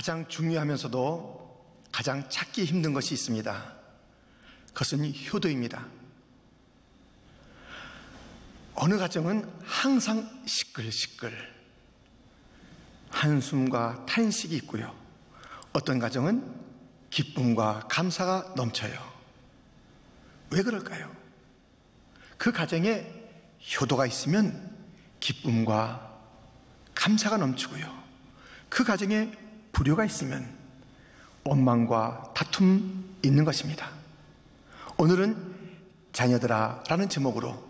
가장 중요하면서도 가장 찾기 힘든 것이 있습니다. 그것은 효도입니다. 어느 가정은 항상 시끌시끌 한숨과 탄식이 있고요, 어떤 가정은 기쁨과 감사가 넘쳐요. 왜 그럴까요? 그 가정에 효도가 있으면 기쁨과 감사가 넘치고요, 그 가정에 불효가 있으면 원망과 다툼 있는 것입니다. 오늘은 자녀들아 라는 제목으로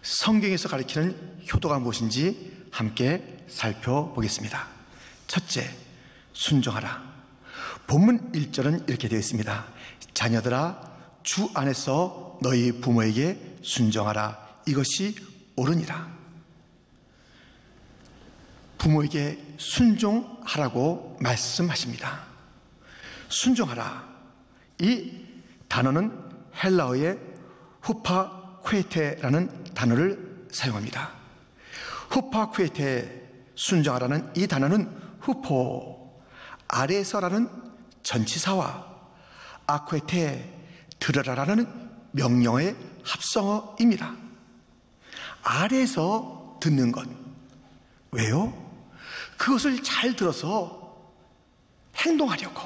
성경에서 가르치는 효도가 무엇인지 함께 살펴보겠습니다. 첫째, 순종하라. 본문 1절은 이렇게 되어 있습니다. 자녀들아, 주 안에서 너희 부모에게 순종하라. 이것이 옳으니라. 부모에게 순종하라고 말씀하십니다. 순종하라. 이 단어는 헬라어의 후파쿠에테라는 단어를 사용합니다. 후파쿠에테, 순종하라는 이 단어는 후포, 아래에서라는 전치사와 아쿠에테, 들으라라는 명령어의 합성어입니다. 아래에서 듣는 것. 왜요? 그것을 잘 들어서 행동하려고,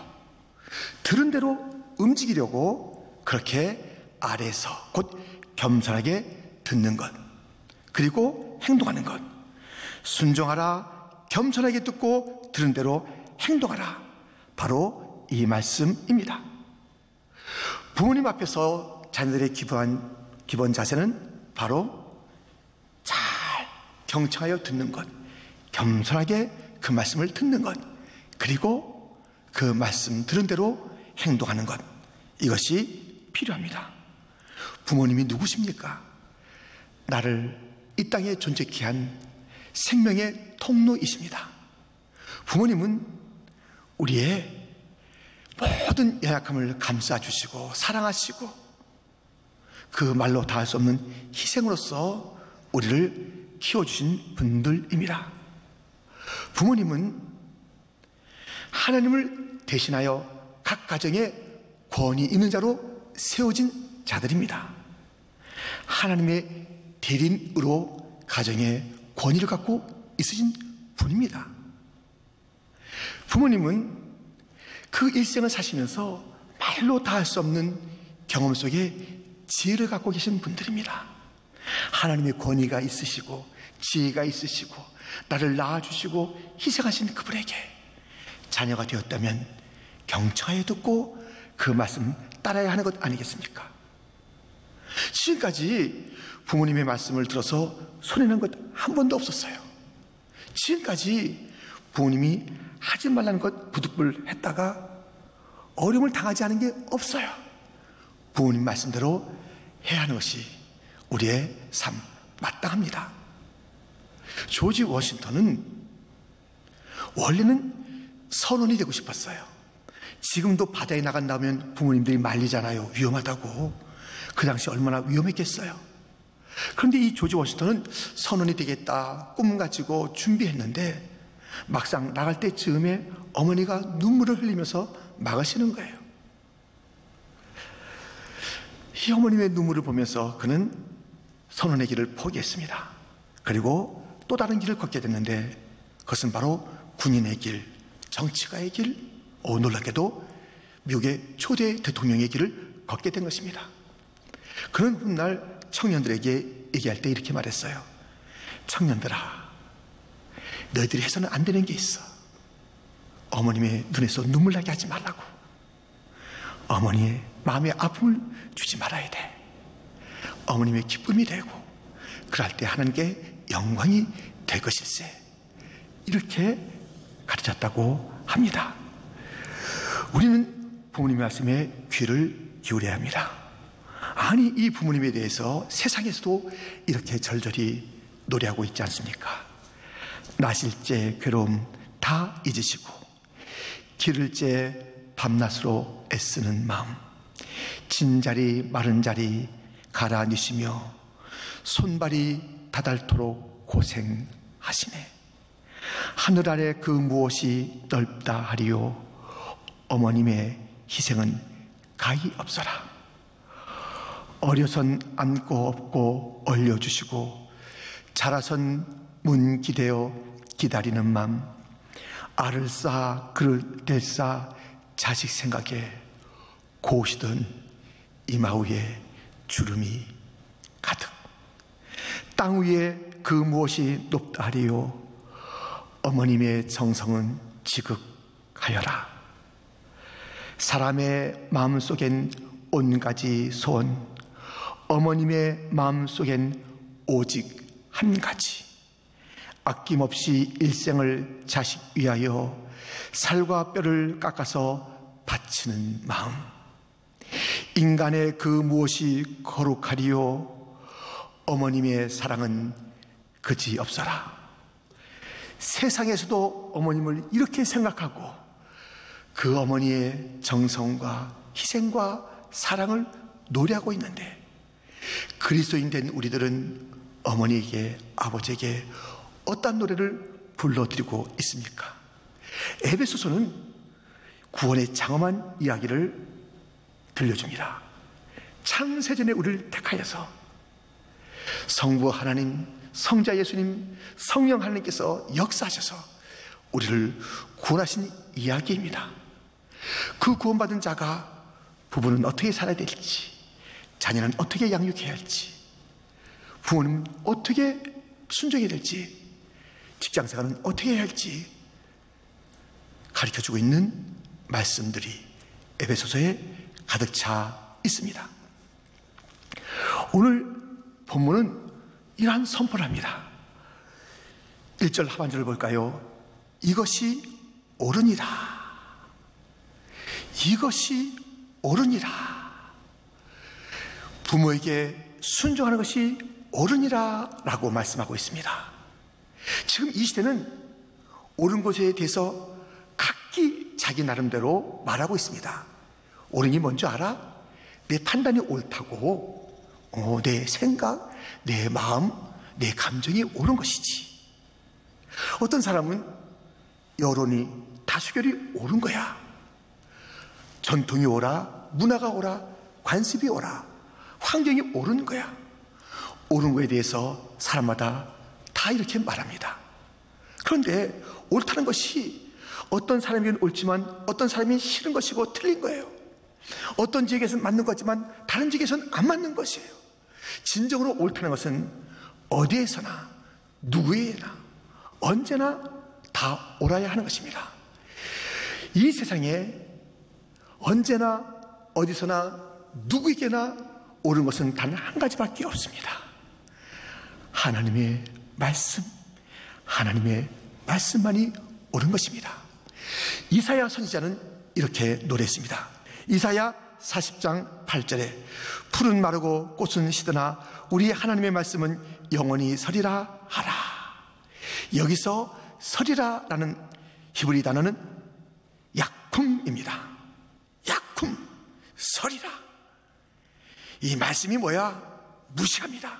들은 대로 움직이려고 그렇게 아래에서, 곧 겸손하게 듣는 것, 그리고 행동하는 것. 순종하라, 겸손하게 듣고 들은 대로 행동하라. 바로 이 말씀입니다. 부모님 앞에서 자녀들의 기본 자세는 바로 잘 경청하여 듣는 것, 겸손하게 그 말씀을 듣는 것, 그리고 그 말씀 들은 대로 행동하는 것, 이것이 필요합니다. 부모님이 누구십니까? 나를 이 땅에 존재케 한 생명의 통로이십니다. 부모님은 우리의 모든 연약함을 감싸주시고 사랑하시고 그 말로 다할 수 없는 희생으로서 우리를 키워주신 분들입니다. 부모님은 하나님을 대신하여 각 가정에 권위 있는 자로 세워진 자들입니다. 하나님의 대리인으로 가정에 권위를 갖고 있으신 분입니다. 부모님은 그 일생을 사시면서 말로 다할 수 없는 경험 속에 지혜를 갖고 계신 분들입니다. 하나님의 권위가 있으시고 지혜가 있으시고 나를 낳아주시고 희생하신 그분에게 자녀가 되었다면 경청하여 듣고 그 말씀 따라야 하는 것 아니겠습니까? 지금까지 부모님의 말씀을 들어서 손해난 것 한 번도 없었어요. 지금까지 부모님이 하지 말라는 것 부득불 했다가 어려움을 당하지 않은 게 없어요. 부모님 말씀대로 해야 하는 것이 우리의 삶 마땅합니다. 조지 워싱턴은 원래는 선원이 되고 싶었어요. 지금도 바다에 나간다면 부모님들이 말리잖아요. 위험하다고. 그 당시 얼마나 위험했겠어요. 그런데 이 조지 워싱턴은 선원이 되겠다 꿈 가지고 준비했는데 막상 나갈 때쯤에 어머니가 눈물을 흘리면서 막으시는 거예요. 이 어머님의 눈물을 보면서 그는 선원의 길을 포기했습니다. 그리고 또 다른 길을 걷게 됐는데 그것은 바로 군인의 길, 정치가의 길, 놀랍게도 미국의 초대 대통령의 길을 걷게 된 것입니다. 그는 훗날 청년들에게 얘기할 때 이렇게 말했어요. 청년들아, 너희들이 해서는 안 되는 게 있어. 어머님의 눈에서 눈물 나게 하지 말라고. 어머니의 마음에 아픔을 주지 말아야 돼. 어머님의 기쁨이 되고 그럴 때 하나님께 영광이 될 것일세. 이렇게 가르쳤다고 합니다. 우리는 부모님의 말씀에 귀를 기울여야 합니다. 아니, 이 부모님에 대해서 세상에서도 이렇게 절절히 노래하고 있지 않습니까? 나실제 괴로움 다 잊으시고 기를제 밤낮으로 애쓰는 마음, 진자리 마른 자리 갈아니시며 손발이 다닳도록 고생하시네. 하늘 아래 그 무엇이 넓다 하리요. 어머님의 희생은 가히 없어라. 어려선 안고 업고 얼려주시고 자라선 문 기대어 기다리는 맘. 알을 쌓아 그를 뗄싸 자식 생각에 고시던 이마 위에 주름이 가득. 땅 위에 그 무엇이 높다 하리요. 어머님의 정성은 지극하여라. 사람의 마음속엔 온가지 소원, 어머님의 마음속엔 오직 한 가지. 아낌없이 일생을 자식 위하여 살과 뼈를 깎아서 바치는 마음. 인간의 그 무엇이 거룩하리요. 어머님의 사랑은 그지 없어라. 세상에서도 어머님을 이렇게 생각하고 그 어머니의 정성과 희생과 사랑을 노래하고 있는데, 그리스도인 된 우리들은 어머니에게, 아버지에게 어떤 노래를 불러드리고 있습니까? 에베소서는 구원의 장엄한 이야기를 들려줍니다. 창세전에 우리를 택하여서 성부 하나님, 성자 예수님, 성령 하나님께서 역사하셔서 우리를 구원하신 이야기입니다. 그 구원받은 자가 부부는 어떻게 살아야 될지, 자녀는 어떻게 양육해야 할지, 부모는 어떻게 순종해야 될지, 직장생활은 어떻게 해야 할지 가르쳐주고 있는 말씀들이 에베소서에 가득 차 있습니다. 오늘 본문은 이러한 선포를 합니다. 1절 하반절을 볼까요? 이것이 옳으니라. 이것이 옳으니라. 부모에게 순종하는 것이 옳으니라 라고 말씀하고 있습니다. 지금 이 시대는 옳은 것에 대해서 각기 자기 나름대로 말하고 있습니다. 옳은이 뭔지 알아? 내 판단이 옳다고, 내 생각, 내 마음, 내 감정이 옳은 것이지. 어떤 사람은 여론이, 다수결이 옳은 거야. 전통이 옳아, 문화가 옳아, 관습이 옳아, 환경이 옳은 거야. 옳은 거에 대해서 사람마다 다 이렇게 말합니다. 그런데 옳다는 것이 어떤 사람에게는 옳지만 어떤 사람이 싫은 것이고 틀린 거예요. 어떤 지역에서는 맞는 거지만 다른 지역에서는 안 맞는 것이에요. 진정으로 옳다는 것은 어디에서나 누구에나 언제나 다 옳아야 하는 것입니다. 이 세상에 언제나 어디서나 누구에게나 옳은 것은 단 한 가지밖에 없습니다. 하나님의 말씀, 하나님의 말씀만이 옳은 것입니다. 이사야 선지자는 이렇게 노래했습니다. 이사야 40장 8절에 풀은 마르고 꽃은 시드나 우리 하나님의 말씀은 영원히 서리라 하라. 여기서 서리라라는 히브리 단어는 야쿰입니다. 야쿰, 서리라. 이 말씀이 뭐야? 무시합니다.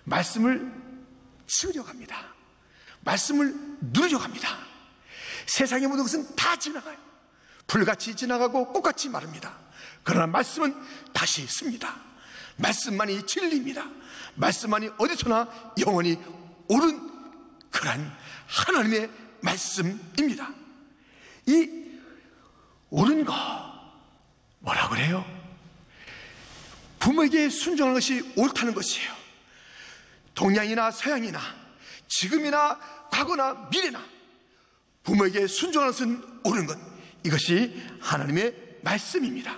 말씀을 치우려고 합니다. 말씀을 누르려고 합니다. 세상의 모든 것은 다 지나가요. 불같이 지나가고 꽃같이 마릅니다. 그러나 말씀은 다시 씁니다. 말씀만이 진리입니다. 말씀만이 어디서나 영원히 옳은 그런 하나님의 말씀입니다. 이 옳은 거 뭐라 그래요? 부모에게 순종하는 것이 옳다는 것이에요. 동양이나 서양이나 지금이나 과거나 미래나 부모에게 순종하는 것은 옳은 것, 이것이 하나님의 말씀입니다.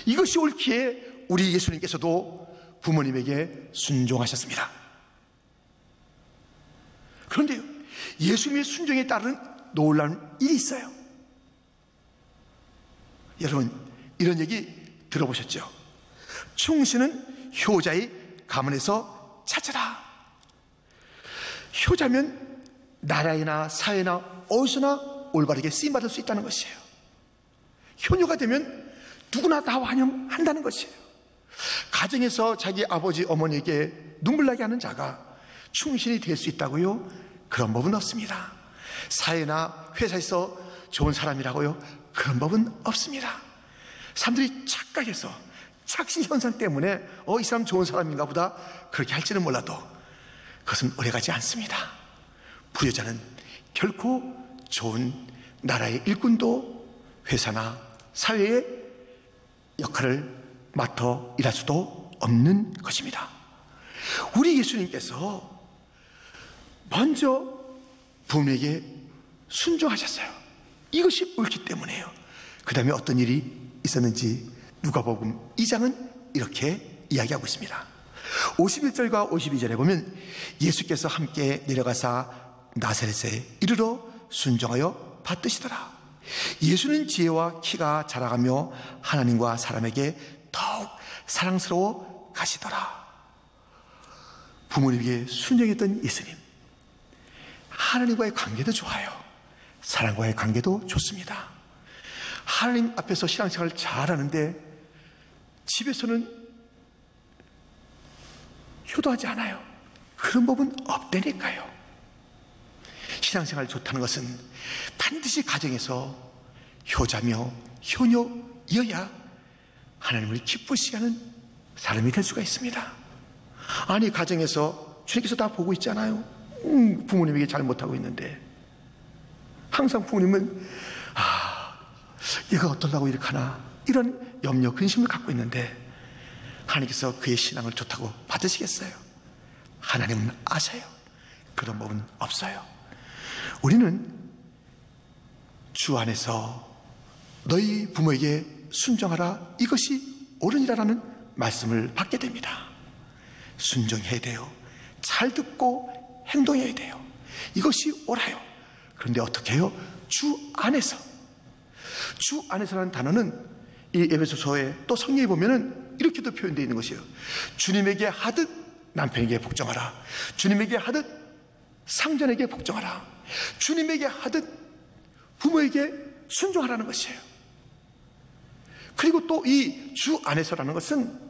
이것이 옳기에 우리 예수님께서도 부모님에게 순종하셨습니다. 그런데요, 예수님의 순종에 따른 놀라운 일이 있어요. 여러분, 이런 얘기 들어보셨죠? 충신은 효자의 가문에서 찾으라. 효자면 나라이나 사회나 어디서나 올바르게 쓰임받을 수 있다는 것이에요. 효녀가 되면 누구나 다 환영한다는 것이에요. 가정에서 자기 아버지 어머니에게 눈물 나게 하는 자가 충신이 될 수 있다고요? 그런 법은 없습니다. 사회나 회사에서 좋은 사람이라고요? 그런 법은 없습니다. 사람들이 착각해서 착시현상 때문에 이 사람 좋은 사람인가 보다 그렇게 할지는 몰라도 그것은 오래가지 않습니다. 부여자는 결코 좋은 나라의 일꾼도 회사나 사회의 역할을 맡아 일할 수도 없는 것입니다. 우리 예수님께서 먼저 부모에게 순종하셨어요. 이것이 옳기 때문에요. 그 다음에 어떤 일이 있었는지 누가복음 2장은 이렇게 이야기하고 있습니다. 51절과 52절에 보면 예수께서 함께 내려가사 나사렛에 이르러 순종하여 받드시더라. 예수는 지혜와 키가 자라가며 하나님과 사람에게 더욱 사랑스러워 가시더라. 부모님에게 순종했던 예수님, 하나님과의 관계도 좋아요. 사람과의 관계도 좋습니다. 하나님 앞에서 신앙생활을 잘하는데 집에서는 효도하지 않아요. 그런 법은 없다니까요. 신앙생활 좋다는 것은 반드시 가정에서 효자며 효녀이어야 하나님을 기쁘시게 하는 사람이 될 수가 있습니다. 아니, 가정에서 주님께서 다 보고 있잖아요. 부모님에게 잘못하고 있는데 항상 부모님은 얘가 어떠려고 이렇게 하나, 이런 염려, 근심을 갖고 있는데 하나님께서 그의 신앙을 좋다고 받으시겠어요? 하나님은 아셔요. 그런 법은 없어요. 우리는 주 안에서 너희 부모에게 순종하라, 이것이 옳으니라라는 말씀을 받게 됩니다. 순종해야 돼요. 잘 듣고 행동해야 돼요. 이것이 옳아요. 그런데 어떻게 해요? 주 안에서. 주 안에서라는 단어는 이 에베소서에 또 성경에 보면은 이렇게도 표현되어 있는 것이에요. 주님에게 하듯 남편에게 복종하라. 주님에게 하듯 상전에게 복종하라. 주님에게 하듯 부모에게 순종하라는 것이에요. 그리고 또 이 주 안에서라는 것은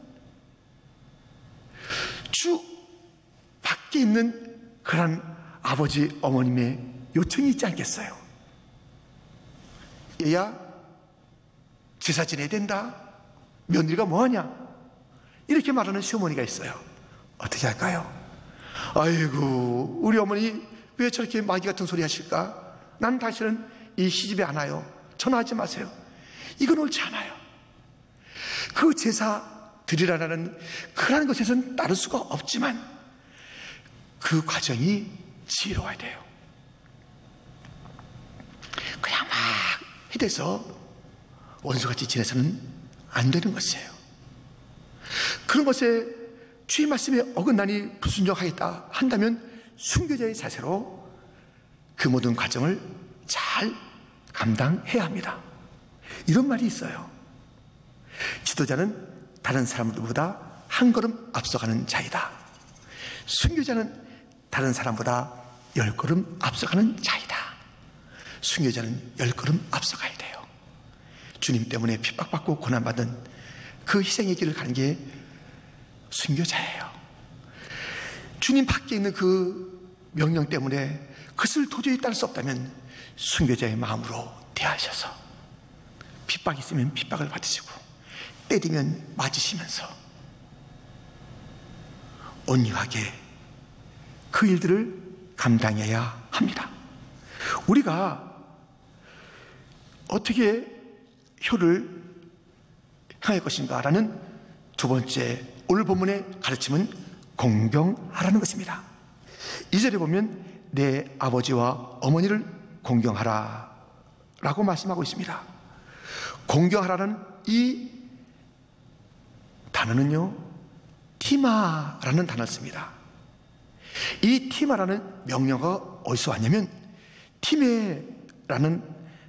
주 밖에 있는 그런 아버지, 어머님의 요청이 있지 않겠어요? 얘야, 제사 지내야 된다. 며느리가 뭐하냐? 이렇게 말하는 시어머니가 있어요. 어떻게 할까요? 아이고, 우리 어머니 왜 저렇게 마귀 같은 소리 하실까? 난 다시는 이 시집에 안 와요. 전화하지 마세요. 이건 옳지 않아요. 그 제사 드리라는 그러한 것에서는 따를 수가 없지만 그 과정이 지혜로워야 돼요. 그냥 막 해대서 원수같이 지내서는 안 되는 것이에요. 그런 것에 주의 말씀에 어긋나니 불순종하겠다 한다면 순교자의 자세로 그 모든 과정을 잘 감당해야 합니다. 이런 말이 있어요. 지도자는 다른 사람들보다 한 걸음 앞서가는 자이다. 순교자는 다른 사람보다 10걸음 앞서가는 자이다. 순교자는 10걸음 앞서가야 돼요. 주님 때문에 핍박받고 고난받은 그 희생의 길을 가는 게 순교자예요. 주님 밖에 있는 그 명령 때문에 그것을 도저히 따를 수 없다면 순교자의 마음으로 대하셔서 핍박이 있으면 핍박을 받으시고 때리면 맞으시면서 온유하게 그 일들을 감당해야 합니다. 우리가 어떻게 효를 행할 것인가라는 두 번째 오늘 본문의 가르침은 공경하라는 것입니다. 2절에 보면 내 아버지와 어머니를 공경하라 라고 말씀하고 있습니다. 공경하라는 이 단어는요, 티마라는 단어를 씁니다. 이 티마라는 명령어가 어디서 왔냐면 티메라는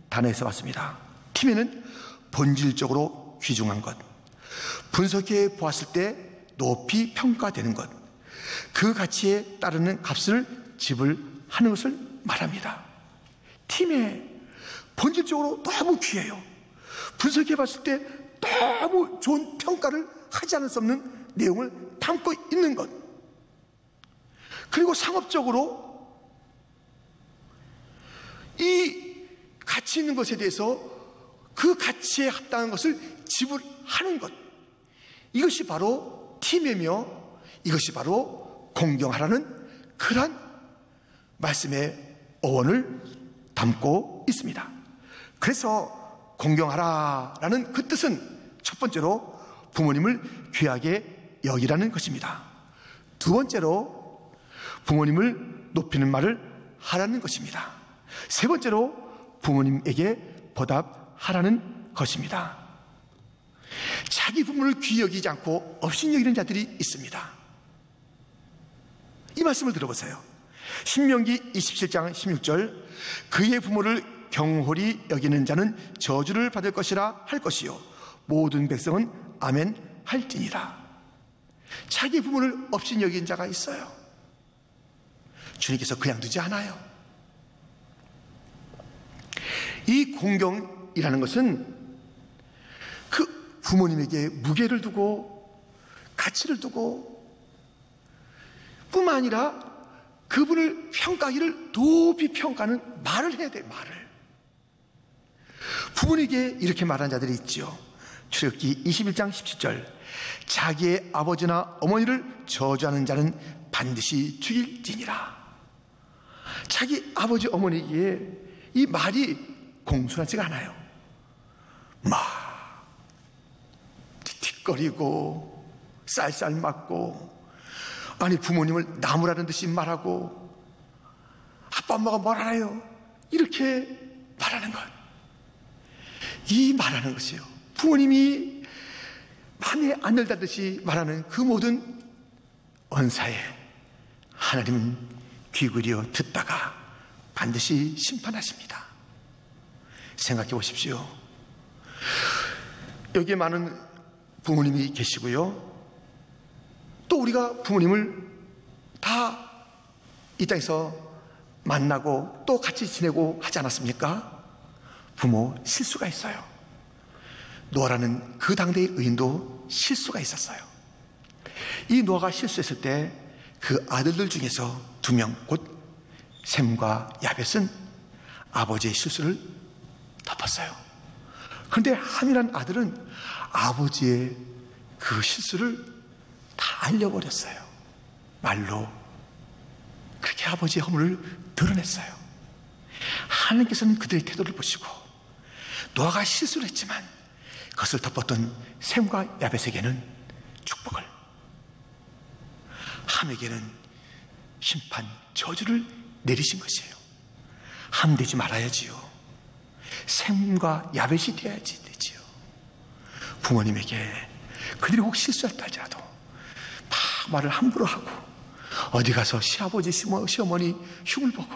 단어에서 왔습니다. 티메는 본질적으로 귀중한 것, 분석해 보았을 때 높이 평가되는 것, 그 가치에 따르는 값을 지불하는 것을 말합니다. 티메, 본질적으로 너무 귀해요. 분석해 봤을 때 너무 좋은 평가를 하지 않을 수 없는 내용을 담고 있는 것. 그리고 상업적으로 이 가치 있는 것에 대해서 그 가치에 합당한 것을 지불하는 것, 이것이 바로 팀이며 이것이 바로 공경하라는 그러한 말씀의 어원을 담고 있습니다. 그래서 공경하라라는 그 뜻은 첫 번째로 부모님을 귀하게 여기라는 것입니다. 두 번째로 부모님을 높이는 말을 하라는 것입니다. 세 번째로 부모님에게 보답하라는 것입니다. 자기 부모를 귀히 여기지 않고 업신 여기는 자들이 있습니다. 이 말씀을 들어보세요. 신명기 27장 16절, 그의 부모를 경홀히 여기는 자는 저주를 받을 것이라 할 것이요 모든 백성은 아멘 할지니라. 자기 부모를 업신 여긴 자가 있어요. 주님께서 그냥 두지 않아요. 이 공경이라는 것은 그 부모님에게 무게를 두고 가치를 두고 뿐만 아니라 그분을 평가하기를 높이 평가하는 말을 해야 돼요. 말을. 부모님에게 이렇게 말한 자들이 있지요. 출애굽기 21장 17절, 자기의 아버지나 어머니를 저주하는 자는 반드시 죽일지니라. 자기 아버지 어머니에게 이 말이 공손하지가 않아요. 막 틱틱거리고 쌀쌀 맞고, 아니 부모님을 나무라는 듯이 말하고 아빠 엄마가 뭘 알아요, 이렇게 말하는 것. 이 말하는 것이요, 부모님이 마음에 안 들다듯이 말하는 그 모든 언사에 하나님은 귀 기울여 듣다가 반드시 심판하십니다. 생각해 보십시오. 여기에 많은 부모님이 계시고요, 또 우리가 부모님을 다 이 땅에서 만나고 또 같이 지내고 하지 않았습니까? 부모 실수가 있어요. 노아라는 그 당대의 의인도 실수가 있었어요. 이 노아가 실수했을 때 그 아들들 중에서 2명, 곧 셈과 야벳은 아버지의 실수를 덮었어요. 그런데 함이란 아들은 아버지의 그 실수를 다 알려버렸어요. 말로 그렇게 아버지의 허물을 드러냈어요. 하나님께서는 그들의 태도를 보시고 노아가 실수를 했지만 그것을 덮었던 셈과 야벳에게는 축복을, 함에게는 심판, 저주를 내리신 것이에요. 함 되지 말아야지요. 셈과 야벳이 되어야지 되지요. 부모님에게 그들이 혹 실수했다 할지라도 막 말을 함부로 하고, 어디 가서 시아버지 시어머니 흉을 보고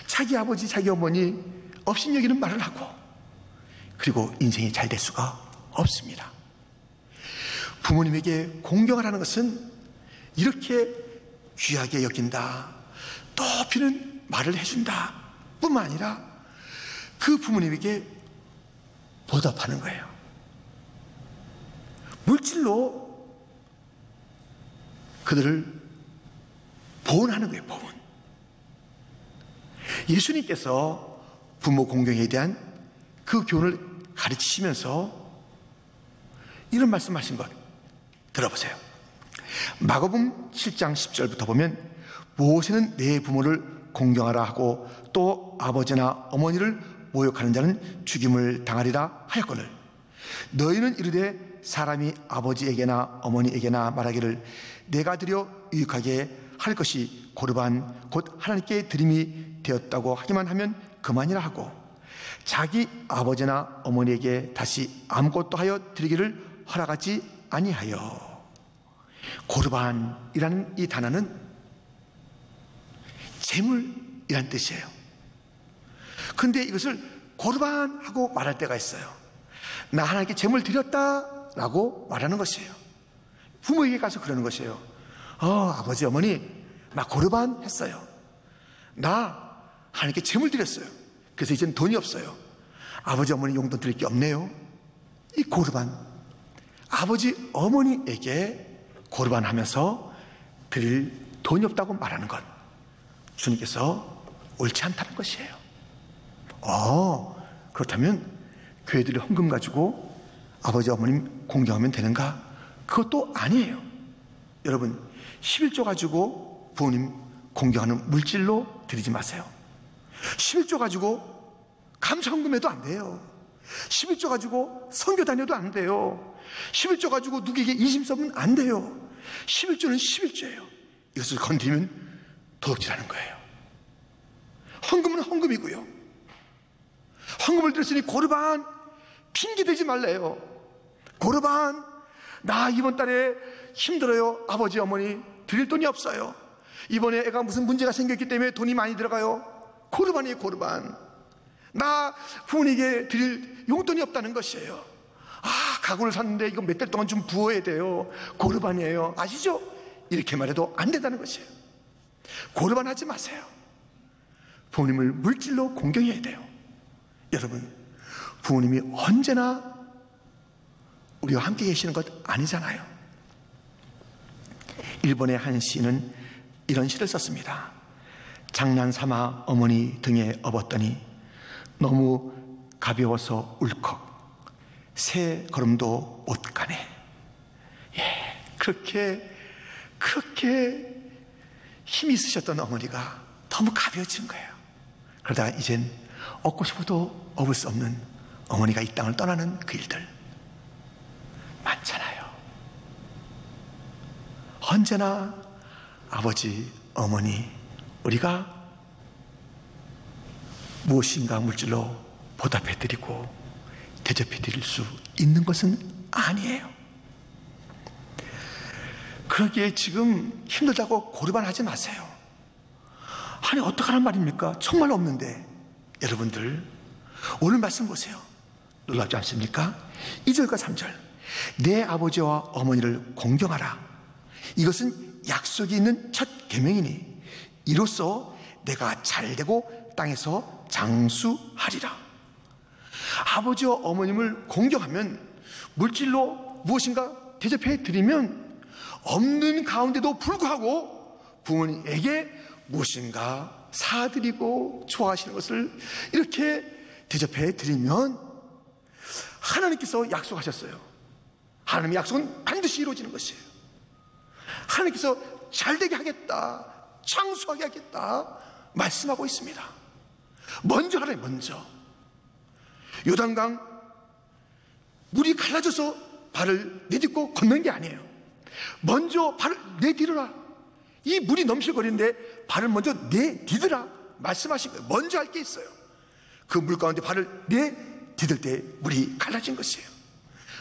자기 아버지 자기 어머니 업신여기는 말을 하고, 그리고 인생이 잘 될 수가 없습니다. 부모님에게 공경을 하는 것은 이렇게 귀하게 여긴다, 높이는 말을 해준다 뿐만 아니라 그 부모님에게 보답하는 거예요. 물질로 그들을 보온하는 거예요. 보온. 예수님께서 부모 공경에 대한 그 교훈을 가르치시면서 이런 말씀하신 것 들어보세요. 마가복음 7장 10절부터 보면, 모세는 내 부모를 공경하라 하고 또 아버지나 어머니를 모욕하는 자는 죽임을 당하리라 하였거늘, 너희는 이르되 사람이 아버지에게나 어머니에게나 말하기를 내가 드려 유익하게 할 것이 고르반 곧 하나님께 드림이 되었다고 하기만 하면 그만이라 하고, 자기 아버지나 어머니에게 다시 아무것도 하여 드리기를 허락하지 아니하여. 고르반이라는 이 단어는 재물이란 뜻이에요. 그런데 이것을 고르반하고 말할 때가 있어요. 나 하나님께 재물 드렸다라고 말하는 것이에요. 부모에게 가서 그러는 것이에요. 아버지 어머니 나 고르반 했어요. 나 하나님께 재물 드렸어요. 그래서 이제는 돈이 없어요. 아버지 어머니 용돈 드릴 게 없네요. 이 고르반, 아버지 어머니에게 고르반 하면서 드릴 돈이 없다고 말하는 것, 주님께서 옳지 않다는 것이에요. 그렇다면 교회들이 헌금 가지고 아버지 어머님 공경하면 되는가? 그것도 아니에요. 여러분, 11조 가지고 부모님 공경하는 물질로 드리지 마세요. 11조 가지고 감사헌금해도 안 돼요. 11조 가지고 선교 다녀도 안 돼요. 11조 가지고 누구에게 인심 써면 안 돼요. 11조는 11조예요. 이것을 건드리면 도둑질하는 거예요. 헌금은 헌금이고요. 헌금을 드렸으니 고르반 핑계대지 말래요. 고르반, 나 이번 달에 힘들어요. 아버지 어머니 드릴 돈이 없어요. 이번에 애가 무슨 문제가 생겼기 때문에 돈이 많이 들어가요. 고르반이에요. 고르반. 나 부모님에게 드릴 용돈이 없다는 것이에요. 가구를 샀는데 이거 몇 달 동안 좀 부어야 돼요. 고르반이에요. 아시죠? 이렇게 말해도 안 된다는 것이에요. 고르반 하지 마세요. 부모님을 물질로 공경해야 돼요. 여러분, 부모님이 언제나 우리와 함께 계시는 것 아니잖아요. 일본의 한 시인은 이런 시를 썼습니다. 장난삼아 어머니 등에 업었더니 너무 가벼워서 울컥 새 걸음도 못 가네. 그렇게 힘이 있으셨던 어머니가 너무 가벼워진 거예요. 그러다가 이젠 업고 싶어도 업을 수 없는 어머니가 이 땅을 떠나는 그 일들 많잖아요. 언제나 아버지, 어머니, 우리가 무엇인가 물질로 보답해드리고 대접해드릴 수 있는 것은 아니에요. 그러기에 지금 힘들다고 고르반하지 마세요. 아니, 어떡하란 말입니까? 정말 없는데. 여러분들, 오늘 말씀 보세요. 놀랍지 않습니까? 2절과 3절. 내 아버지와 어머니를 공경하라. 이것은 약속이 있는 첫 계명이니 이로써 내가 잘되고 땅에서 장수하리라. 아버지와 어머님을 공경하면, 물질로 무엇인가 대접해 드리면 없는 가운데도 불구하고 부모님에게 무엇인가 사드리고 좋아하시는 것을 이렇게 대접해 드리면 하나님께서 약속하셨어요. 하나님의 약속은 반드시 이루어지는 것이에요. 하나님께서 잘되게 하겠다, 장수하게 하겠다 말씀하고 있습니다. 먼저 하라요. 먼저 요단강 물이 갈라져서 발을 내딛고 걷는 게 아니에요. 먼저 발을 내디뎌라. 이 물이 넘실거리는데 발을 먼저 내디디라 말씀하신 거예요. 먼저 할 게 있어요. 그 물 가운데 발을 내디딜 때 물이 갈라진 것이에요.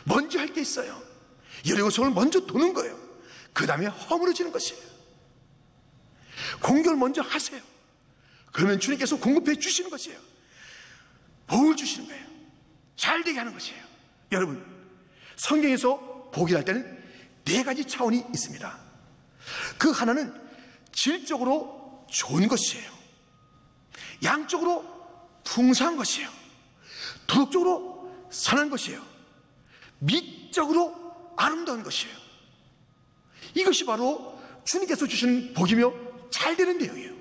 먼저 할 게 있어요. 여리고성을 먼저 도는 거예요. 그 다음에 허물어지는 것이에요. 공격을 먼저 하세요. 그러면 주님께서 공급해 주시는 것이에요. 복을 주시는 거예요. 잘되게 하는 것이에요. 여러분, 성경에서 복이랄 때는 4가지 차원이 있습니다. 그 하나는 질적으로 좋은 것이에요. 양적으로 풍성한 것이에요. 도덕적으로 선한 것이에요. 미적으로 아름다운 것이에요. 이것이 바로 주님께서 주시는 복이며 잘되는 내용이에요.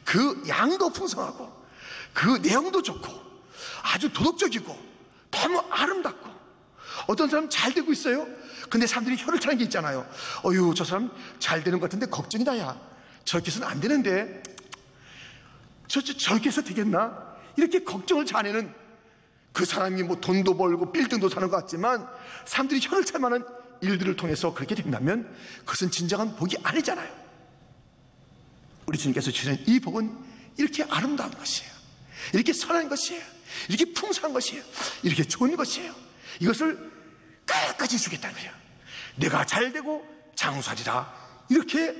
그 양도 풍성하고 그 내용도 좋고 아주 도덕적이고 너무 아름답고, 어떤 사람 잘 되고 있어요. 근데 사람들이 혀를 차는 게 있잖아요. 어휴, 저 사람 잘 되는 것 같은데 걱정이다. 야, 저렇게 해서는 안 되는데 저렇게 해서 되겠나? 이렇게 걱정을 자내는 그 사람이 뭐 돈도 벌고 빌딩도 사는 것 같지만 사람들이 혀를 찰 만한 일들을 통해서 그렇게 된다면 그것은 진정한 복이 아니잖아요. 우리 주님께서 주시는 이 복은 이렇게 아름다운 것이에요. 이렇게 선한 것이에요. 이렇게 풍성한 것이에요. 이렇게 좋은 것이에요. 이것을 끝까지 주겠다는 거예요. 내가 잘되고 장수하리라, 이렇게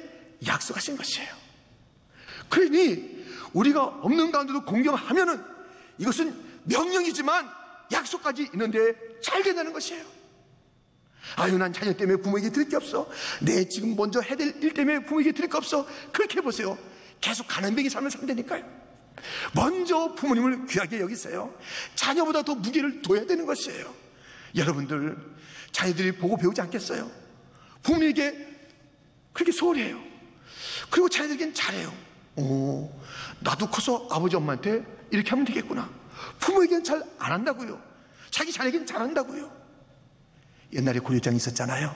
약속하신 것이에요. 그러니 우리가 없는 가운데도 공경하면은 이것은 명령이지만 약속까지 있는데 잘 된다는 것이에요. 아유, 난 자녀 때문에 부모에게 드릴 게 없어. 내 지금 먼저 해야 될 일 때문에 부모에게 드릴 게 없어. 그렇게 해보세요. 계속 가난뱅이 삶을 산다니까요. 먼저 부모님을 귀하게 여기세요. 자녀보다 더 무게를 둬야 되는 것이에요. 여러분들, 자녀들이 보고 배우지 않겠어요? 부모님에게 그렇게 소홀히 해요. 그리고 자녀들에겐 잘해요. 오, 나도 커서 아버지 엄마한테 이렇게 하면 되겠구나. 부모에게는 잘 안 한다고요. 자기 자녀에게는 잘한다고요. 옛날에 고려장이 있었잖아요.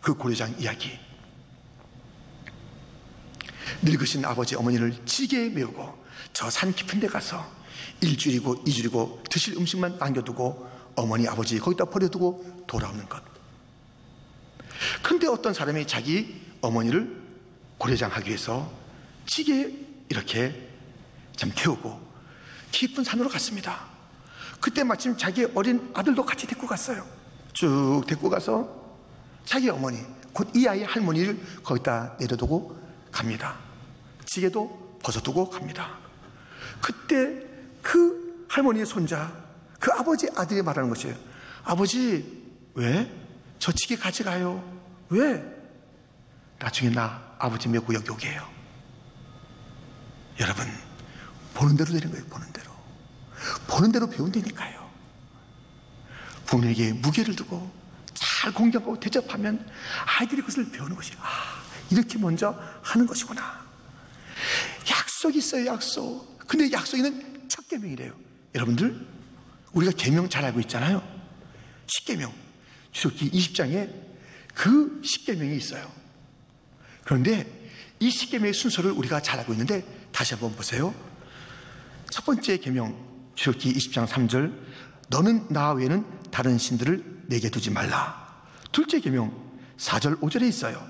그 고려장 이야기. 늙으신 아버지 어머니를 지게에 메우고 저 산 깊은 데 가서 일주일이고 이주일이고 드실 음식만 남겨두고 어머니 아버지 거기다 버려두고 돌아오는 것. 근데 어떤 사람이 자기 어머니를 고려장하기 위해서 지게에 이렇게 참 태우고 깊은 산으로 갔습니다. 그때 마침 자기 어린 아들도 같이 데리고 갔어요. 쭉 데리고 가서 자기 어머니, 곧 이 아이의 할머니를 거기다 내려두고 갑니다. 지게도 벗어두고 갑니다. 그때 그 할머니의 손자, 그 아버지 아들이 말하는 것이에요. 아버지, 왜? 저 지게 가져가요. 왜? 나중에 나 아버지 메고 여기 오게요. 여러분, 보는 대로 되는 거예요. 보는 대로. 보는 대로 배운다니까요. 부모에게 무게를 두고 잘 공경하고 대접하면 아이들이 그것을 배우는 것이에요. 아, 이렇게 먼저 하는 것이구나. 약속이 있어요. 약속. 근데 약속에는 첫 계명이래요. 여러분들, 우리가 계명 잘 알고 있잖아요. 10계명, 출애굽기 20장에 그 10계명이 있어요. 그런데 이 10계명의 순서를 우리가 잘 알고 있는데 다시 한번 보세요. 첫 번째 계명, 출애굽기 20장 3절, 너는 나 외에는 다른 신들을 내게 두지 말라. 둘째 계명 4절 5절에 있어요.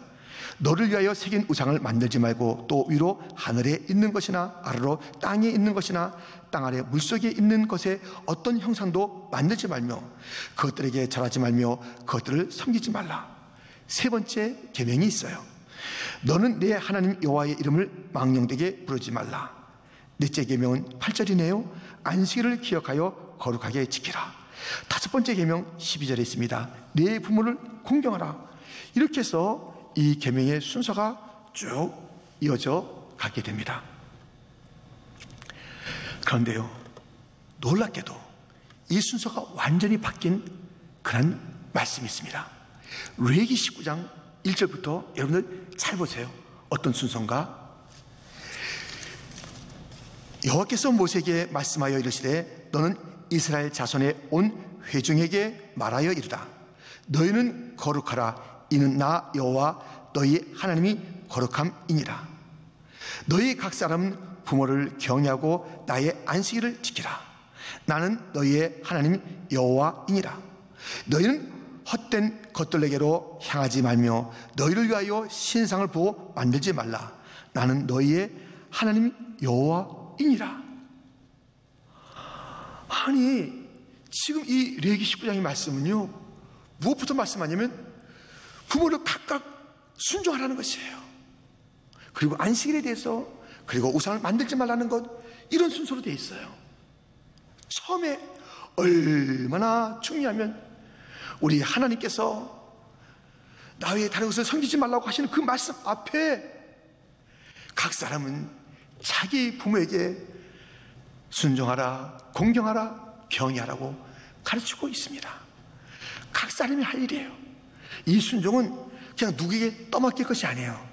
너를 위하여 새긴 우상을 만들지 말고 또 위로 하늘에 있는 것이나 아래로 땅에 있는 것이나 땅 아래 물속에 있는 것에 어떤 형상도 만들지 말며 그것들에게 절하지 말며 그것들을 섬기지 말라. 세 번째 계명이 있어요. 너는 내 하나님 여호와의 이름을 망령되게 부르지 말라. 넷째 계명은 8절이네요. 안식일을 기억하여 거룩하게 지키라. 다섯 번째 계명 12절에 있습니다. 내 부모를 공경하라. 이렇게 해서 이 계명의 순서가 쭉 이어져 가게 됩니다. 그런데요, 놀랍게도 이 순서가 완전히 바뀐 그런 말씀이 있습니다. 레위기 19장 1절부터 여러분들 잘 보세요. 어떤 순서인가? 여호와께서 모세에게 말씀하여 이르시되 너는 이스라엘 자손의 온 회중에게 말하여 이르라. 너희는 거룩하라. 이는 나 여호와 너희 하나님이 거룩함이니라. 너희 각 사람은 부모를 경외하고 나의 안식일을 지키라. 나는 너희의 하나님 여호와이니라. 너희는 헛된 것들에게로 향하지 말며 너희를 위하여 신상을 보고 만들지 말라. 나는 너희의 하나님 여호와이니라. 아니, 지금 이 레위기 19장의 말씀은요, 무엇부터 말씀하냐면 부모를 각각 순종하라는 것이에요. 그리고 안식일에 대해서, 그리고 우상을 만들지 말라는 것, 이런 순서로 되어 있어요. 처음에 얼마나 중요하면 우리 하나님께서 나 외에 다른 것을 섬기지 말라고 하시는 그 말씀 앞에 각 사람은 자기 부모에게 순종하라, 공경하라, 경외하라고 가르치고 있습니다. 각 사람이 할 일이에요. 이 순종은 그냥 누구에게 떠맡길 것이 아니에요.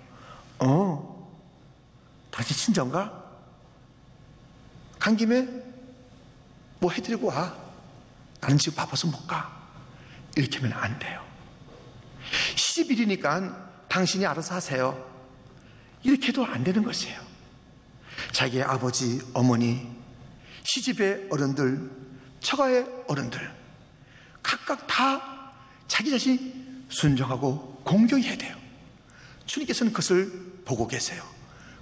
당신 친정가? 간 김에 뭐 해드리고 와. 나는 지금 바빠서 못 가. 이렇게 하면 안 돼요. 시집일이니까 당신이 알아서 하세요. 이렇게 해도 안 되는 것이에요. 자기의 아버지, 어머니, 시집의 어른들, 처가의 어른들 각각 다 자기 자신이 순종하고 공경해야 돼요. 주님께서는 그것을 보고 계세요.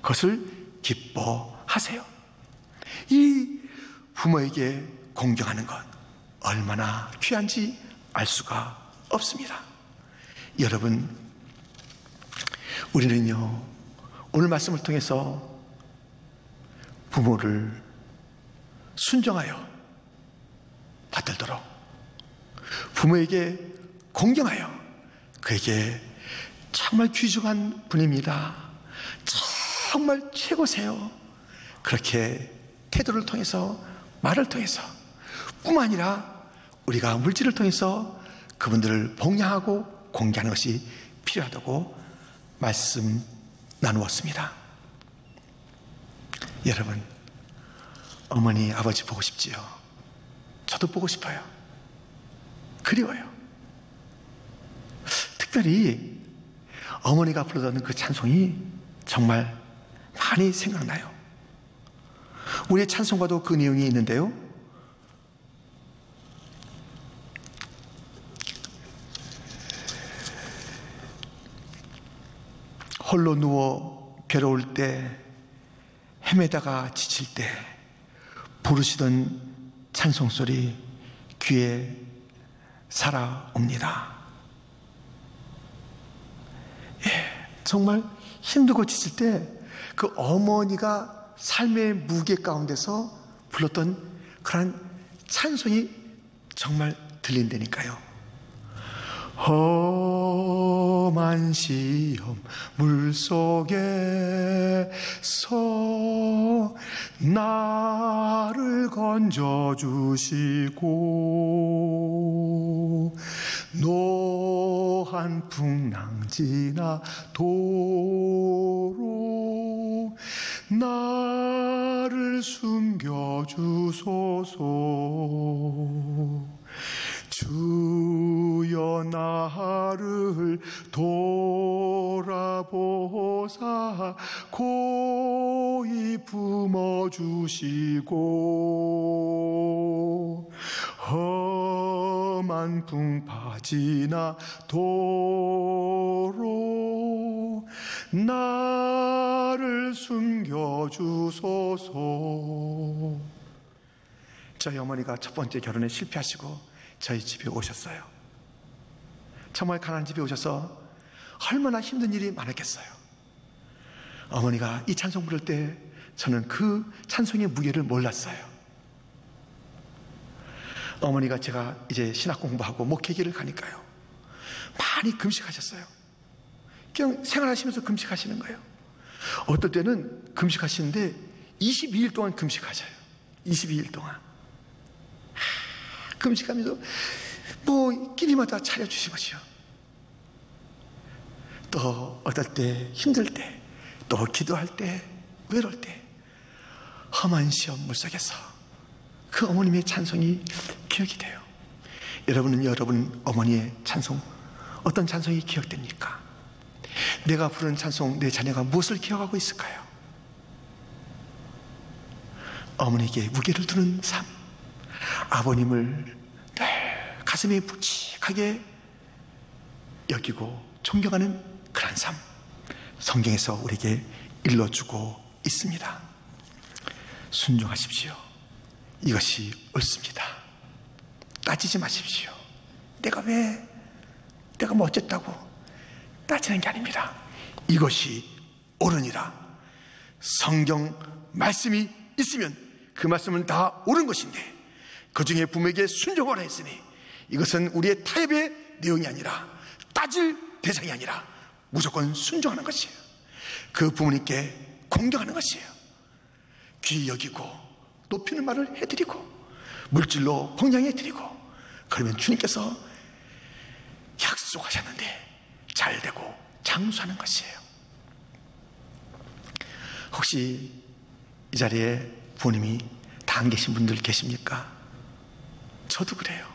그것을 기뻐하세요. 이 부모에게 공경하는 것 얼마나 귀한지 알 수가 없습니다. 여러분, 우리는요, 오늘 말씀을 통해서 부모를 순종하여 받들도록, 부모에게 공경하여 그에게 정말 귀중한 분입니다, 정말 최고세요, 그렇게 태도를 통해서, 말을 통해서 뿐만 아니라 우리가 물질을 통해서 그분들을 봉양하고 공개하는 것이 필요하다고 말씀 나누었습니다. 여러분, 어머니, 아버지 보고 싶지요? 저도 보고 싶어요. 그리워요. 특별히 어머니가 불러던 그 찬송이 정말 많이 생각나요. 우리의 찬송가도 그 내용이 있는데요. 홀로 누워 괴로울 때, 헤매다가 지칠 때 부르시던 찬송소리 귀에 살아옵니다. 정말 힘들고 지칠 때 그 어머니가 삶의 무게 가운데서 불렀던 그런 찬송이 정말 들린다니까요. 험한 시험 물속에서 나를 건져주시고 노한 풍랑 지나 도로 나를 숨겨주소서. 주여 나를 돌아보사 고이 품어주시고 험한 풍파 지나 도로 나를 숨겨주소서. 저희 어머니가 첫 번째 결혼에 실패하시고 저희 집에 오셨어요. 정말 가난한 집에 오셔서 얼마나 힘든 일이 많았겠어요. 어머니가 이 찬송 부를 때 저는 그 찬송의 무게를 몰랐어요. 어머니가 제가 이제 신학 공부하고 목회기를 가니까요, 많이 금식하셨어요. 그냥 생활하시면서 금식하시는 거예요. 어떨 때는 금식하시는데 22일 동안 금식하셔요. 22일 동안 금식하면서 뭐 끼니마다 차려주시고요. 또 어떨 때 힘들 때, 또 기도할 때, 외로울 때 험한 시험 물속에서 그 어머님의 찬송이 기억이 돼요. 여러분은 여러분 어머니의 찬송, 어떤 찬송이 기억됩니까? 내가 부른 찬송, 내 자녀가 무엇을 기억하고 있을까요? 어머니에게 무게를 두는 삶, 아버님을 늘 가슴에 묵직하게 여기고 존경하는 그런 삶, 성경에서 우리에게 일러주고 있습니다. 순종하십시오. 이것이 옳습니다. 따지지 마십시오. 내가 뭐 어쨌다고 따지는 게 아닙니다. 이것이 옳으니라. 성경 말씀이 있으면 그 말씀은 다 옳은 것인데 그 중에 부모에게 순종하라 했으니 이것은 우리의 타협의 내용이 아니라 따질 대상이 아니라 무조건 순종하는 것이에요. 그 부모님께 공경하는 것이에요. 귀히 여기고 높이는 말을 해드리고 물질로 공양해드리고, 그러면 주님께서 약속하셨는데 잘되고 장수하는 것이에요. 혹시 이 자리에 부모님이 다 안 계신 분들 계십니까? 저도 그래요.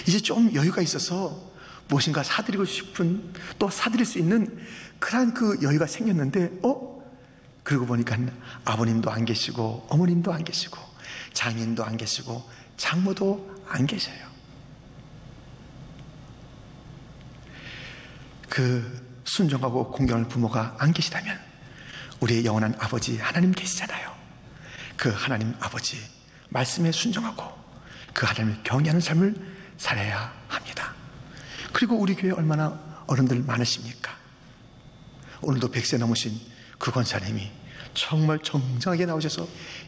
이제 좀 여유가 있어서 무엇인가 사드리고 싶은, 또 사드릴 수 있는 그런 그 여유가 생겼는데 그러고 보니까 아버님도 안 계시고 어머님도 안 계시고 장인도 안 계시고 장모도 안 계셔요. 그 순종하고 공경할 부모가 안 계시다면 우리의 영원한 아버지 하나님 계시잖아요. 그 하나님 아버지 말씀에 순종하고 그 하나님을 경외하는 삶을 살아야 합니다. 그리고 우리 교회 얼마나 어른들 많으십니까? 오늘도 100세 넘으신 그 권사님이 정말 정정하게 나오셔서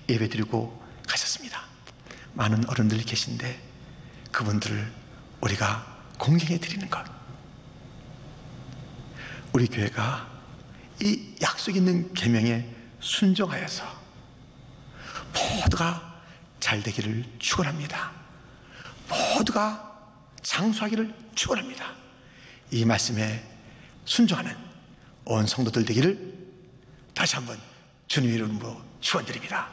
예배드리고 가셨습니다. 많은 어른들이 계신데 그분들을 우리가 공경해 드리는 것, 우리 교회가 이 약속 있는 계명에 순종하여서 모두가 잘 되기를 축원합니다. 모두가 장수하기를 축원합니다. 이 말씀에 순종하는 온 성도들 되기를 다시 한번 주님의 이름으로 축원드립니다.